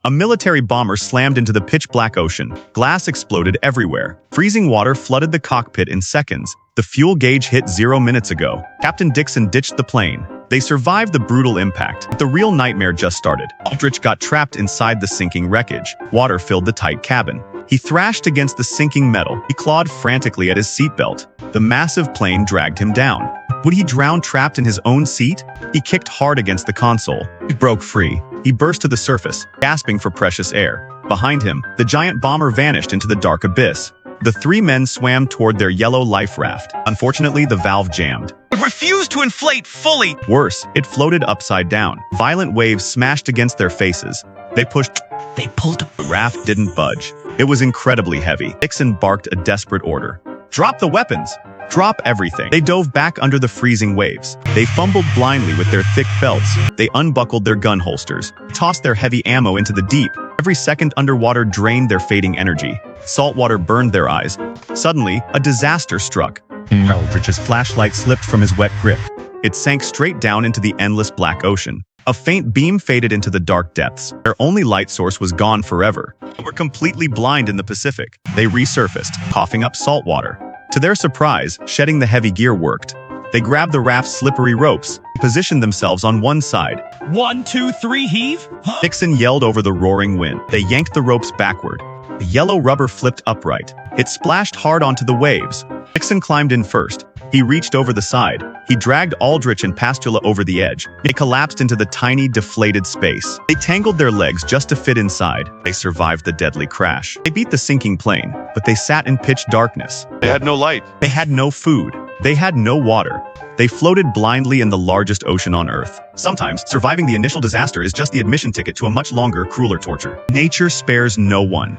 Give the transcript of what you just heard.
A military bomber slammed into the pitch-black ocean. Glass exploded everywhere. Freezing water flooded the cockpit in seconds. The fuel gauge hit 0 minutes ago. Captain Dixon ditched the plane. They survived the brutal impact, but the real nightmare just started. Aldrich got trapped inside the sinking wreckage. Water filled the tight cabin. He thrashed against the sinking metal. He clawed frantically at his seatbelt. The massive plane dragged him down. Would he drown trapped in his own seat? He kicked hard against the console. It broke free. He burst to the surface, gasping for precious air. Behind him, the giant bomber vanished into the dark abyss. The three men swam toward their yellow life raft. Unfortunately, the valve jammed. It refused to inflate fully. Worse, it floated upside down. Violent waves smashed against their faces. They pulled. The raft didn't budge. It was incredibly heavy. Dixon barked a desperate order. "Drop the weapons! Drop everything!" They dove back under the freezing waves. They fumbled blindly with their thick belts. They unbuckled their gun holsters, tossed their heavy ammo into the deep. Every second underwater drained their fading energy. Salt water burned their eyes. Suddenly, a disaster struck. Aldrich's flashlight slipped from his wet grip. It sank straight down into the endless black ocean. A faint beam faded into the dark depths. Their only light source was gone forever. They were completely blind in the Pacific. They resurfaced, coughing up salt water. To their surprise, shedding the heavy gear worked. They grabbed the raft's slippery ropes, positioned themselves on one side. 1, 2, 3, heave. Dixon yelled over the roaring wind. They yanked the ropes backward. The yellow rubber flipped upright. It splashed hard onto the waves. Dixon climbed in first. He reached over the side. He dragged Aldrich and Pastula over the edge. They collapsed into the tiny, deflated space. They tangled their legs just to fit inside. They survived the deadly crash. They beat the sinking plane, but they sat in pitch darkness. They had no light. They had no food. They had no water. They floated blindly in the largest ocean on Earth. Sometimes, surviving the initial disaster is just the admission ticket to a much longer, crueler torture. Nature spares no one.